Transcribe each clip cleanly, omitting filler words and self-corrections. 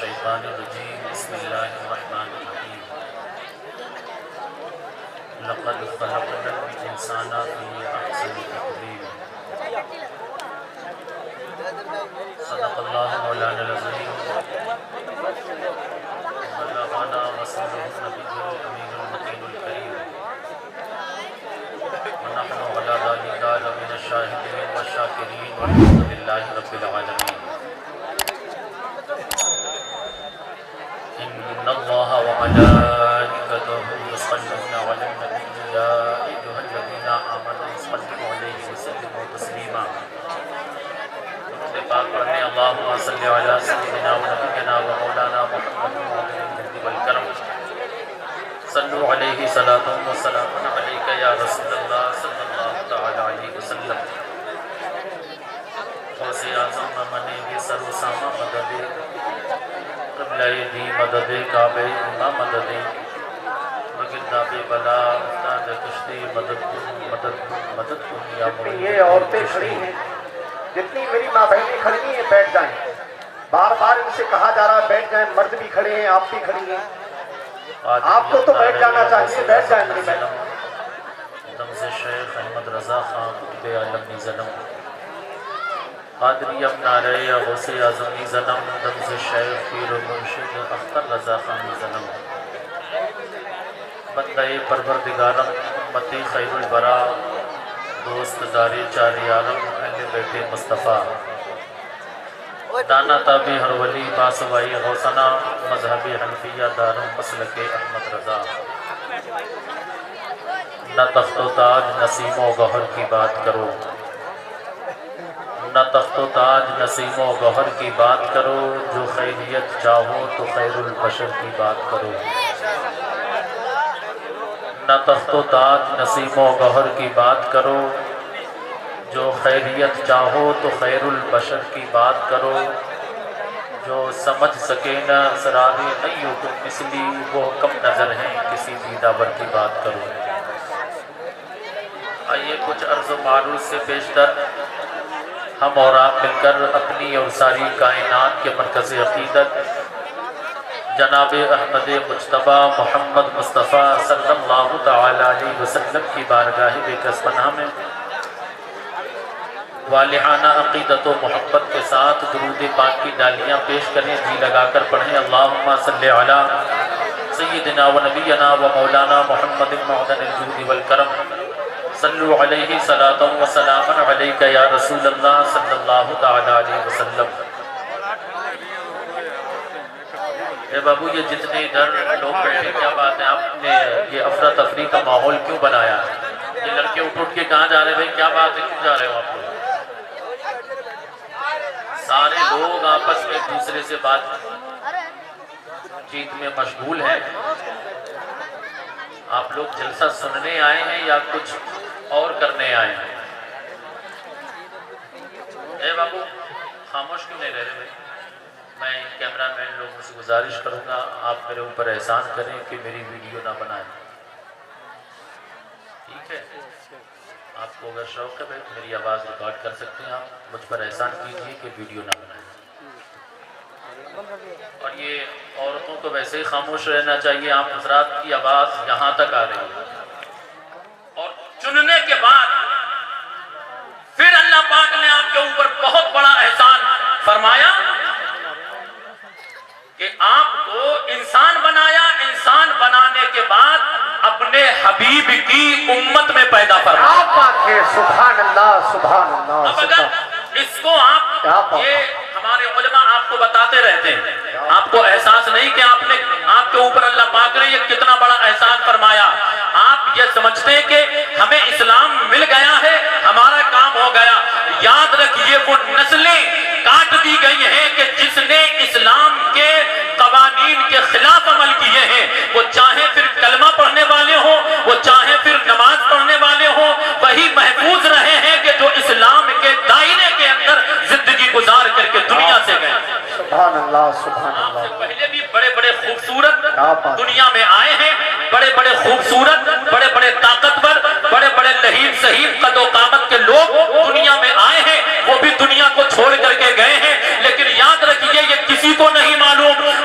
الشیطان الرجیم بسم اللہ الرحمن الرحیم لقد خلقنا الانسان فی احسن تقویم صدق اللہ مولانا العظیم بلغنا رسوله النبی الامین المتین الکریم ونحن على ذلك لمن الشاہدین والشاکرین والحمد للہ رب العالمین ان اللہ وملائکته یصلون علی النبی یا ایھا الذین آمنوا صلوا علیہ وسلموا تسلیما پاک پڑھنے اللہم صلی علی سیدنا و نبینا و مولانا محمد الجود والکرم صلو علیہ صلاۃ و سلام علیک یا رسول اللہ صلی اللہ تعالی علیہ وسلم غوث اعظم ممن سر و سامہ مدد قبلہ دی مدد کعبہ امام مدد مگرداب بلا افتاد کشتی مدد مدد یا یہ عورتیں کھڑی ہیں جتنی میری ماں بہنیں کھڑی ہیں بیٹھ جائیں بار بار ان سے کہا جا رہا ہے بیٹھ جائیں مرد بھی کھڑے ہیں آپ بھی کھڑی ہیں آپ کو تو بیٹھ جانا چاہیے بیٹھ جائیں میری بہن دم سے شیخ احمد رضا خان قطب عالم ظلم قادری اب نعرہ غوث اعظم ظلم دم سے شیخ پیر و مرشد اختر رضا خان ظلم بندہ پروردگارم امتی خیر البرا دوست داری چاری عالم اہل بیت مصطفیٰ دانا تابی ہر ولی باسوائی غوثنا مذہبی حنفیہ دارم مسلک احمد رضا نہ تخت و تاج نسیم و گوہر کی بات کرو نہ تخت و تاج نسیم و گوہر کی بات کرو جو خیریت چاہو تو خیر البشر کی بات کرو نہ تخت و تاج نسیم و گوہر کی بات کرو جو خیریت چاہو تو خیر البشر کی بات کرو جو سمجھ سکے نہ اسرار ایوب مثلی وہ کم نظر ہیں کسی دیداور کی بات کرو آئیے کچھ عرض و معروض سے پیشتر ہم اور آپ مل کر اپنی اور ساری کائنات کے مرکز عقیدت جناب احمد مجتبی محمد مصطفیٰ صلی اللہ تعالی علیہ وسلم کی بارگاہ بے کس پناہ میں والہانہ عقیدت و محبت کے ساتھ درود پاک کی ڈالیاں پیش کریں جی لگا کر پڑھیں اللہم صلی علی سیدنا و نبینا و مولانا محمد معدن الجود والکرم صلو علیہ صلاۃ و سلام علیک یا رسول اللہ صلی اللہ تعالی علیہ وسلم اے بابو یہ جتنے ادھر لوگ بیٹھے کیا بات ہے آپ نے یہ افراتفری کا ماحول کیوں بنایا ہے یہ لڑکے اٹھ کے کہاں جا رہے بھائی کیا بات ہے کیوں جا رہے ہو آپ لوگ سارے لوگ آپس میں ایک دوسرے سے بات چیت میں مشغول ہیں آپ لوگ جلسہ سننے آئے ہیں یا کچھ اور کرنے آئے ہیں اے بابو خاموش کیوں نہیں رہ رہے بھائی میں کیمرہ مین لوگوں سے گزارش کروں گا آپ میرے اوپر احسان کریں کہ میری ویڈیو نہ بنائیں ٹھیک ہے آپ کو اگر شوق ہے بھائی میری آواز ریکارڈ کر سکتے ہیں آپ مجھ پر احسان کیجیے کہ ویڈیو نہ بنائیں اور یہ عورتوں کو ویسے ہی خاموش رہنا چاہیے آپ حضرات کی آواز یہاں تک آ رہی ہے اور چننے کے بعد پھر اللہ پاک نے آپ کے اوپر بہت بڑا احسان فرمایا کہ آپ کو انسان بنایا انسان بنانے کے بعد اپنے حبیب کی امت میں پیدا فرمایا سبحان اللہ سبحان اللہ اب اگر اس کو آپ یہ ہمارے علماء آپ کو بتاتے رہتے ہیں آپ کو احساس نہیں کہ آپ کے اوپر اللہ پاک نے یہ کتنا بڑا احسان فرمایا آپ یہ سمجھتے ہیں کہ ہمیں اسلام مل گیا ہے ہمارا کام ہو گیا یاد رکھیے وہ نسلیں کاٹ دی گئی ہیں کہ جس نے اسلام کے قوانین کے خلاف عمل کیے ہیں وہ چاہے پھر کلمہ پڑھنے والے ہوں وہ چاہے پھر نماز پڑھنے والے ہوں وہی محفوظ رہے ہیں کہ جو اسلام کے دائرے کے اندر زندگی گزار کر کے دنیا سے گئے سبحان اللہ سبحان آپ اللہ سے پہلے بھی بڑے بڑے خوبصورت دنیا میں آئے ہیں بڑے بڑے خوبصورت بڑے بڑے طاقتور بڑے بڑے لہیب صحیح قد و قامت کے لوگ دنیا میں آئے ہیں وہ بھی دنیا کو چھوڑ کر کے گئے ہیں لیکن یاد رکھیے یہ کسی کو نہیں معلوم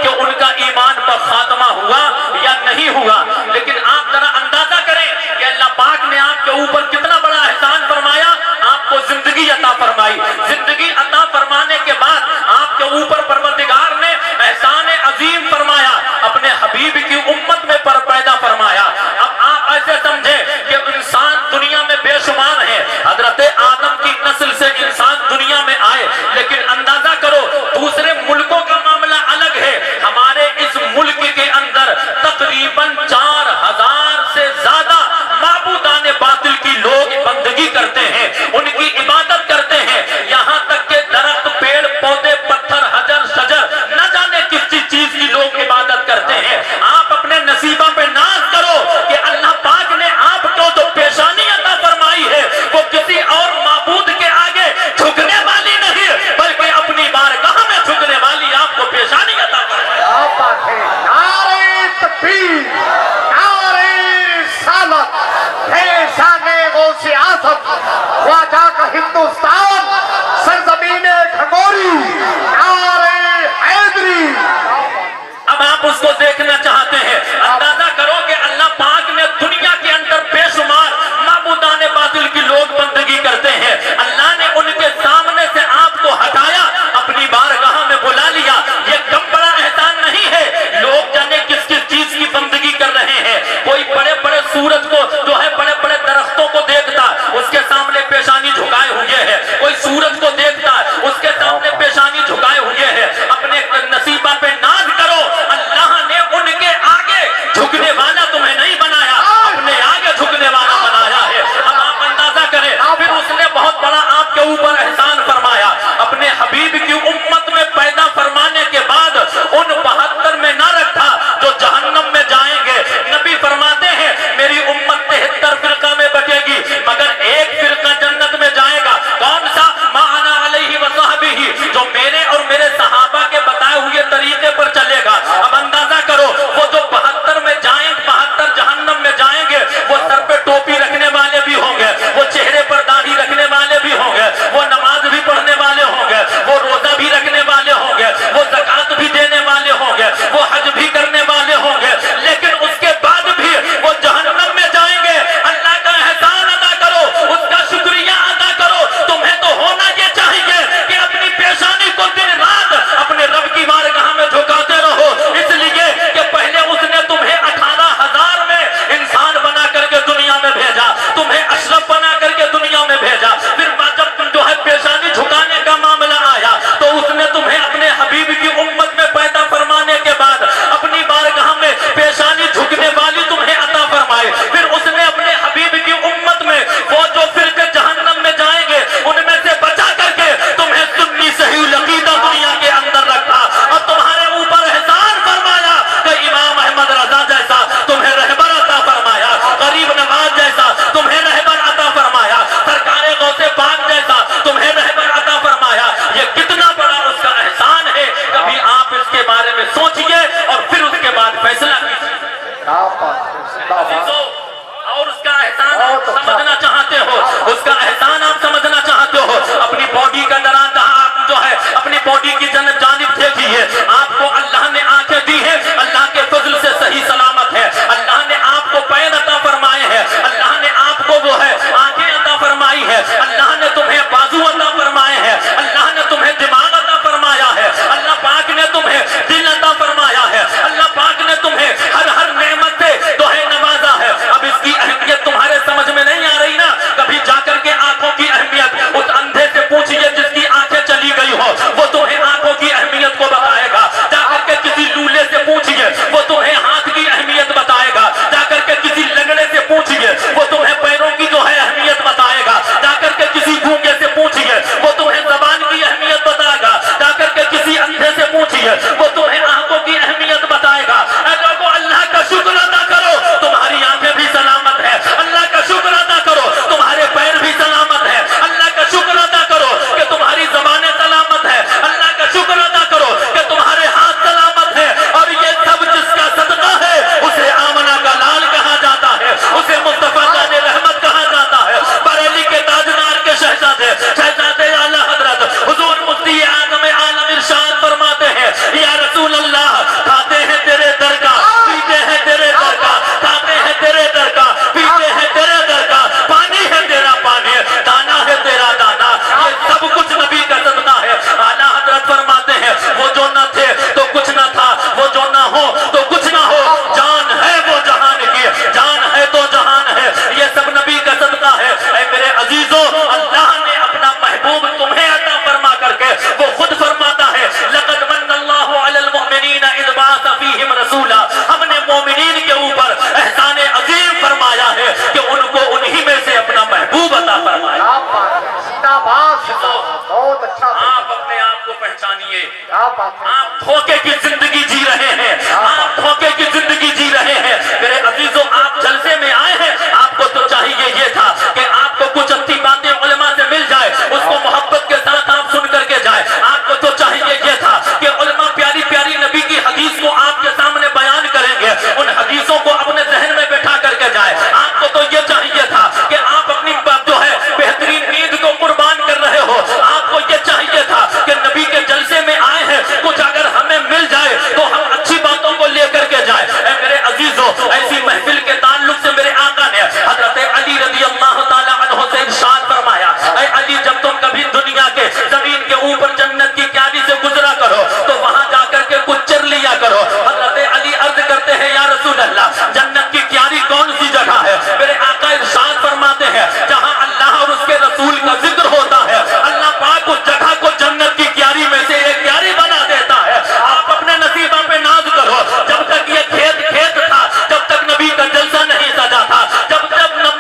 आप धोखे की जिंदगी जी रहे हैं, आप धोखे की जिंदगी जी रहे हैं। मेरे अजीजों, आप जलसे में आए हैं, आपको तो चाहिए ये था कि आपको कुछ अच्छी बातें उलमा से मिल जाए, उसको मोहब्बत के साथ आप सुन करके जाए। आपको तो चाहिए ये था कि उलमा प्यारी प्यारी नबी की हदीस को आपके सामने बयान करेंगे, उन हदीसों को अपने जहन में बैठा करके जाए। आपको तो ये चाहिए था कि आप अपनी जो है बेहतरीन नींद को कुर्बान कर रहे हो। आपको ये चाहिए था कि नबी के जलसे में आए हैं, कुछ अगर हमें मिल जाए तो हम अच्छी बातों को लेकर के जाए। मेरे अजीजों, ऐसी महफिल के ताल्लुक से मेरे आका ने हजरत अली रज़ी अल्लाह ताला अन्हु से इरशाद फरमाया, ऐ अली, जब तुम कभी दुनिया के जमीन के ऊपर जन्नत की क्यारी से गुजरा करो तो वहां जाकर के कुछ चर लिया करो। हजरत अली अर्ज करते हैं, या रसूल अल्लाह, जन्नत की क्यारी कौन सी जगह है? मेरे आका इरशाद फरमाते हैं, जहां अल्लाह और उसके रसूल का जिक्र होता है, अल्लाह पाक उस जगह को जन्नत की क्यारी में से एक क्यारी बना देता है। आप अपने नसीबा पे नाज करो। जब तक ये खेत खेत था, जब तक नबी का जलसा नहीं सजा था, जब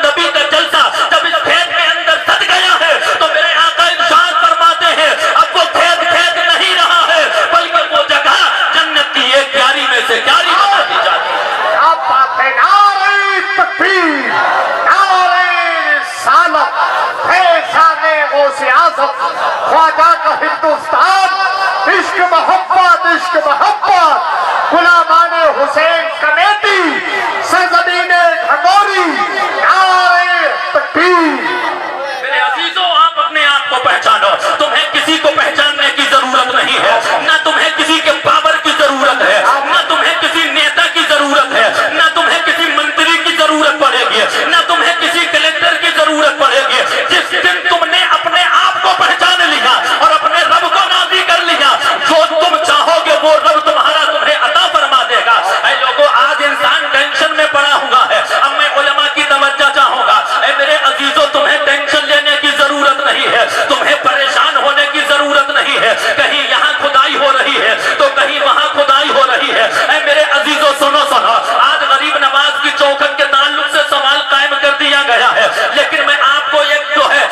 नबी का जलसा जब इस खेत के अंदर सज गया है तो मेरे आका इरशाद फरमाते हैं, अब वो खेत खेत नहीं रहा है, बल्कि वो जगह जन्नत की एक क्यारी में से क्यारी बना दी जाती है। आप बात है, नारे तकबीर, नारे रिसालत, फैज़ाने गौसे आज़म, ख्वाजा का हिंदुस्तान, इश्क मोहब्बत, गुलामाने हुसैन कमेटी, सरज़मीने घगोरी, नारे तकबीर। मेरे अजीजों, आप अपने आप को पहचानो। तुम्हें किसी को पहचानने की जरूरत नहीं है, ना तुम्हें किसी के पावर की जरूरत है, ना तुम्हें किसी नेता की जरूरत है, ना तुम्हें किसी मंत्री की जरूरत पड़ेगी, ना तुम्हें किसी कलेक्टर की जरूरत पड़ेगी। जिस दिन तुमने अपने आप को पहचान लिया और अपने रब को राजी कर लिया, जो तुम चाहोगे वो रब तुम्हारा तुम्हें अता फरमा देगा। ऐ लोगों, आज इंसान टेंशन में पड़ा हुआ है। अब मैं उलमा की तवज्जो चाहूंगा। ऐ मेरे अजीजों, तुम्हें टेंशन लेने की जरूरत नहीं है, तुम्हें परेशान होने की जरूरत नहीं है। कहीं यहाँ खुदाई हो रही है तो कहीं वहां खुदाई हो रही है। ऐ मेरे अजीजों, सुनो, आज गरीब नवाज की चौखट के ताल्लुक से सवाल कायम कर दिया गया है, लेकिन मैं आपको एक जो है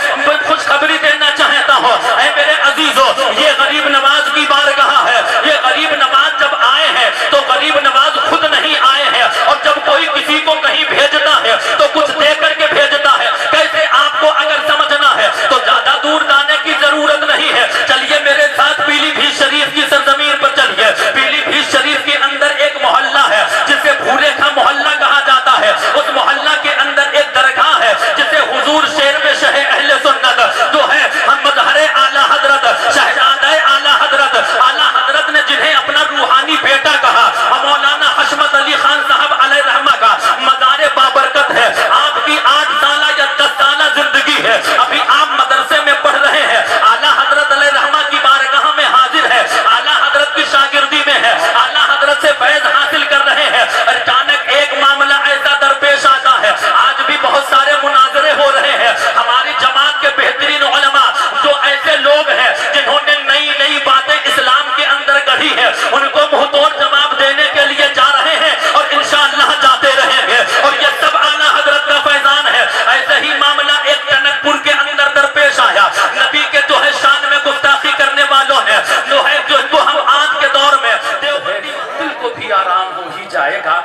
खुशखबरी देना चाहता हूँ। ऐ मेरे अजीजों, ये गरीब नवाज की बारगाह है। ये गरीब नवाज जब आए हैं तो गरीब नवाज खुद नहीं आए हैं, और जब कोई किसी को कहीं भेजता है तो कुछ दे करके भेजता है। कैसे, आपको अगर समझना है तो ज्यादा दूर जाने की जरूरत नहीं है। चलिए मेरे साथ पीलीभीत शरीफ की सरजमीन पर चलिए। पीलीभीत शरीफ के अंदर एक मोहल्ला है जिसे भूलेखा मोहल्ला कहा जाता है। उस मोहल्ला के अंदर एक दरगाह है जिसे हुजूर शेर में शह अहले सुन्नत जो है मज़हरे आला हजरत, शहजादे आला हजरत ने जिन्हें अपना रूहानी बेटा कहा, मौलाना हशमत अली खान साहब अलैहि रहमा का मज़ार बाबरकत है। आपकी 8 साल या 10 साल जिंदगी है, अभी आप मदरसे में पढ़ रहे हैं, आला हजरत अलैहि रहमा की बारगाह में हाजिर है, आला हजरत की शागिर्दी में है, आला हजरत से फैज हासिल कर रहे हैं। अचानक एक मामला ऐसा दरपेश आता है, आज भी बहुत सारे मुनाजरे हो रहे हैं। हमारी जमात के बेहतरीन उलमा जो ऐसे लोग हैं जिन्होंने नई नई बातें इस्लाम के अंदर गढ़ी है, उनको मुंहतोड़ जवाब देने के लिए जा रहे हैं और इंशाअल्लाह जाते रहेंगे, और ये सब आला हजरत का फैजान है। ऐसे ही मामला एक टनकपुर के अंदर दरपेश आया। नबी के जो है शान में गुस्ताखी करने वालों ने जो है जो हम आज के दौर में देवबंदी दिल को भी आराम हो ही जाएगा।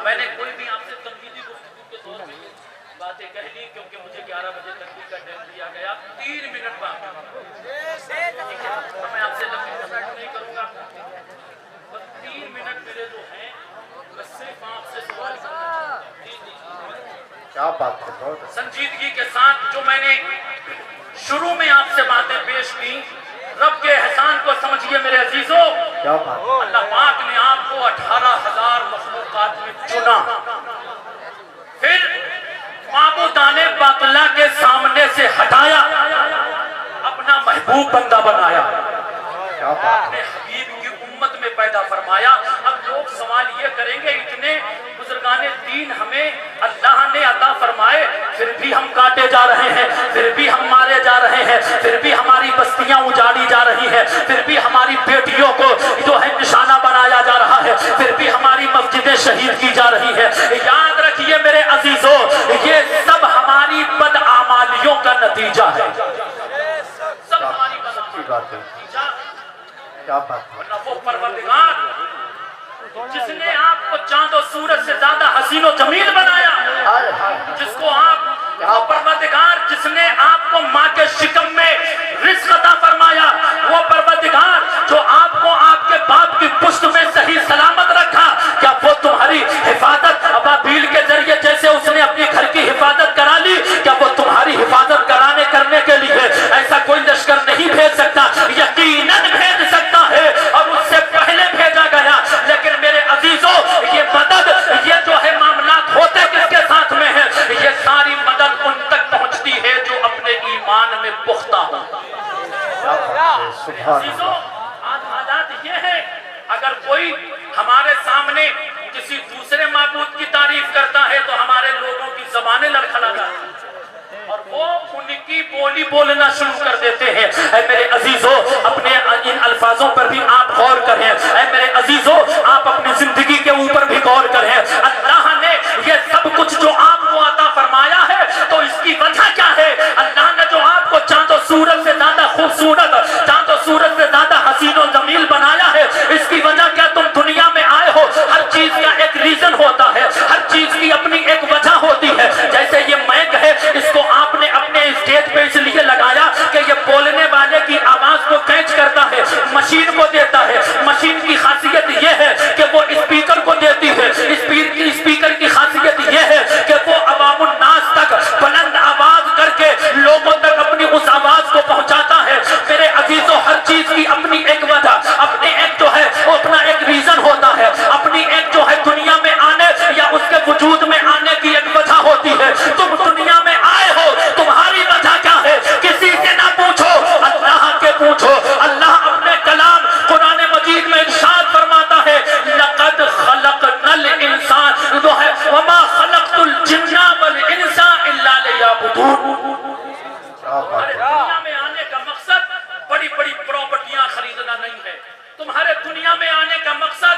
मैंने कोई भी आपसे तंकीदी गुफ्तगू के दौर में बातें कह ली, क्योंकि मुझे 11 बजे तक का टाइम दिया गया, 3 मिनट बाकी। मैं आपसे लंबी गुफ्तगू नहीं करूंगा, बस 3 मिनट मेरे जो हैं मैं सिर्फ आपसे सवाल करना चाहता हूं। क्या बात है, बहुत संजीदगी के साथ जो मैंने शुरू में आपसे बातें पेश की, रब के एहसान को समझिए मेरे अजीजों। क्या बात है। अल्लाह पाक ने आपको 18,000 मखलूकात में चुना, फिर माबूदाने बातुल्लाह के सामने से हटाया, अपना महबूब बंदा बनाया, अपने हबीब की उम्मत में पैदा फरमाया। अब लोग सवाल ये करेंगे, इतने बुजुर्गाने दीन हमें अल्लाह ने अता फरमाए, फिर भी हम काटे जा रहे हैं, फिर भी हम मारे जा रहे हैं, फिर भी हमारी बस्तियां उजाड़ी जा रही हैं, फिर भी हमारी बेटियों को जो है निशाना बनाया जा रहा है, फिर भी हमारी मस्जिदें शहीद की जा रही है। याद रखिए मेरे अजीजों, ये सब हमारी बदआमालियों का नतीजा है, सब हमारी बात है। नतीजा। क्या बात है। वरना वो परवरदिगार जिसने आपको चांद और सूरज से ज्यादा हसीन और जमील बनाया, हाय हाय जिसको आप वो परवरदिगार जिसने आपको माँ के शिकम में रिज़्क़ अता फरमाया, वो परवरदिगार जो आपको आपके बाप की पुश्त में सही सलामत रखा, क्या वो तुम्हारी हिफाजत अबाबील के जरिए जैसे उसने अपने घर की हिफाजत करा ली, क्या वो तुम्हारी हिफाजत करने के लिए ऐसा कोई लश्कर नहीं भेज सकता? यकीनन भेज सकता है और उससे पहले भेजा गया। लेकिन मेरे अजीजों, ये मदद, ये जो है मामलात होते किसके साथ में है? ये सारी मदद उन तक पहुंचती है जो अपने ईमान में पुख्ता हो। अजीजों, आज हालात ये है, अगर कोई हमारे सामने किसी दूसरे माबूद की तारीफ करता है तो हमारे लोगों की ज़बानें लड़खड़ा जाती हैं और वो उनकी बोली बोलना शुरू कर देते हैं। ऐ मेरे अजीजों, अपने इन अल्फाजों पर भी आप गौर करें। ऐ मेरे अजीजों, आप अपनी जिंदगी के ऊपर भी गौर करें। अल्लाह ने ये सब कुछ जो आपको अता फरमाया है, तो इसकी वजह क्या है? अल्लाह ने जो आपको चांद और सूरज से ज्यादा खूबसूरत, चांद और सूरज से ज्यादा हसीन और जमील बनाया है, इसकी वजह क्या? तुम दुनिया में आए हो। हर चीज का एक रीजन होता है, हर चीज की अपनी एक वजह होती है। जैसे ये माइक है, इसको आपने अपने स्टेज पे इसलिए लगाया कि ये बोलने वाले की आवाज को कैच करता है, मशीन को देता है। मशीन की खासियत ये है कि वो स्पीकर को देती है। स्पीकर की खासियत ये है कि वो अवामुन नास तक बुलंद आवाज करके लोगों तक अपनी उस आवाज को पहुंचाता है। मेरे अजीजों, हर चीज की अपनी एक वजह, अपनी एक जो है वो अपना एक रीजन होता है, अपनी एक जो है दुनिया में आने या उसके वजूद में आने की एक वजह होती है। तुम दुनिया में आए हो, तुम्हारी वजह क्या है? किसी से ना पूछो, अल्लाह के पूछो। अल्लाह अपने कलाम कुरान मजीद में इरशाद फरमाता है, लक़द खलक़नल इंसान जो है वमा खलक़तुल जिन्ना वल इंसा इल्ला लियअबुदून। तुम्हारे दुनिया में आने का मकसद बड़ी बड़ी प्रॉपर्टियां खरीदना नहीं है। तुम्हारे दुनिया में आने का मकसद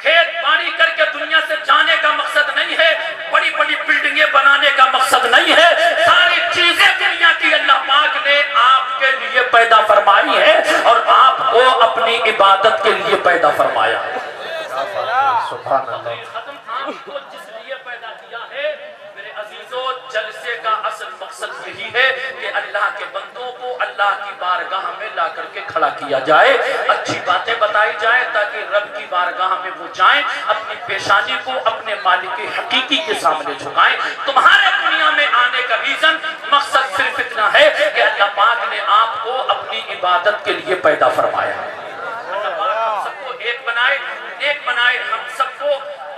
खेत बाड़ी करके दुनिया से जाने का मकसद नहीं है, बड़ी बड़ी बिल्डिंगें बनाने का मकसद नहीं है। सारी चीजें दुनिया की अल्लाह पाक ने आपके लिए पैदा फरमाई है और आपको अपनी इबादत के लिए पैदा फरमाया है। आपको जिस लिए पैदा किया है, मेरे अजीजों, जलसे का असल मकसद यही है कि अल्लाह के बंदों को अल्लाह की बारगाह में ला करके खड़ा किया जाए, अच्छी बातें बताई जाए ताकि रब की बारगाह में वो जाएं, अपनी पेशानी को अपने मालिक हकीकी के सामने झुकाएं। तुम्हारे दुनिया में आने का रीजन, मकसद सिर्फ इतना है कि अल्लाह पाक ने आपको अपनी इबादत के लिए पैदा फरमाया है। अल्लाह पाक हम सबको एक बनाए, हम सबको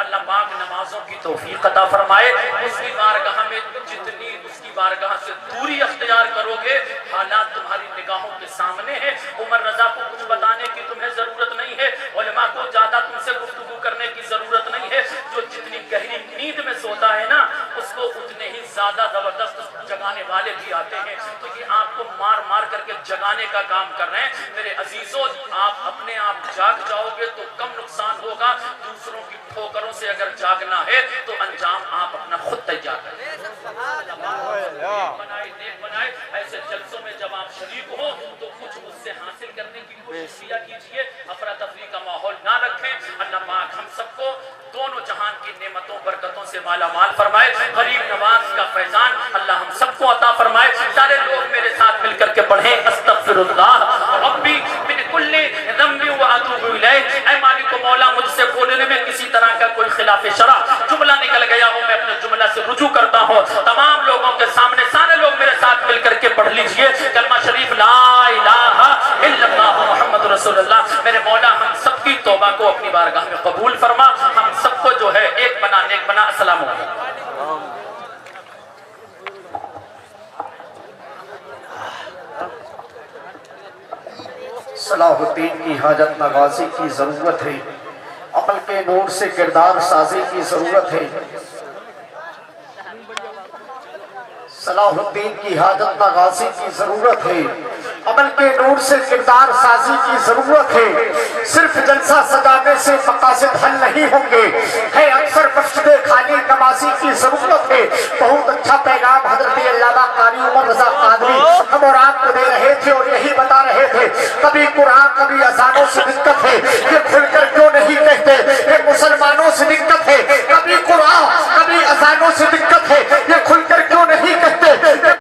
अल्लाह पाक नमाजों की तौफीक अता फरमाए। उसकी बारगाह में जितनी उसकी बारगाह से दूरी अख्तियार करोगे, हालात तुम्हारी निगाहों के सामने है। उमर रजा को कुछ बताने की तुम्हें जरूरत नहीं है, उलमा को ज्यादा तुमसे गुफ्तगू करने की जरूरत नहीं है। जो जितनी गहरी नींद में सोता है ना, उसको उतने ही ज्यादा जबरदस्त जगाने वाले भी आते हैं। तो ये आपको मार मार करके जगाने का काम कर रहे हैं। मेरे अजीजों, आप अपने आप जाग जाओगे तो कम नुकसान होगा। दूसरों की ठोकरों से अगर जागना है तो अंजाम आप अपना खुद तैयार करें। बनाए ऐसे जलसों में जब आप शरीक हो तो कुछ उससे हासिल करने की कोशिश किया कीजिए, अफरा तफरी का माहौल ना रखें। अल्लाह पाक हम सबको दोनों जहान की नेमतों बरकतों से माला माल फरमाए। गरीब नवाज का फैजान अल्लाह हम सबको अता फरमाए। सारे लोग मेरे साथ मिलकर के पढ़े, अस्तगफिरुल्लाह रब्बी मिन कुल्ली ज़म्बि व अतूबु इलैह। ऐ मालिक मौला, मुझसे बोलने में किसी तरह का कोई खिलाफ शरा जुमला निकल गया हो, मैं अपने जुमला से रुजू करता हूँ। तमाम लोगों के सामने सारे लोग मेरे साथ मिलकर के पढ़ लीजिए कलमा शरीफ, ला इलाहा इल्लल्लाह मुहम्मद रसूलुल्लाह। मेरे मौला हम सबकी तौबा को अपनी बारगाह में कबूल फरमा, हम सबको जो है एक बना, नेक बना। अस्सलाम वालेकुम। सलाहुद्दीन की हाजत नवाजी की जरूरत है, अमल के नूर से किरदार साजी की जरूरत है। सलाहुद्दीन की हाजत नवाजी की जरूरत है, अमल के नूर से किरदार साजी की जरूरत है। सिर्फ जलसा सजाने से मकासद हल नहीं होंगे, है अक्सर मस्जिदे खाली नमाजी की जरूरत है। बहुत अच्छा पैगाम हजरत अल्लामा कारी उमर रजा कादरी हम और आपको दे रहे थे और यही बता रहे थे, कभी कुरान कभी अजानों से दिक्कत है, ये खुलकर क्यों नहीं कहते, ये मुसलमानों से दिक्कत है, कभी कुरान कभी अजानों से दिक्कत है, ये खुलकर क्यों नहीं कहते।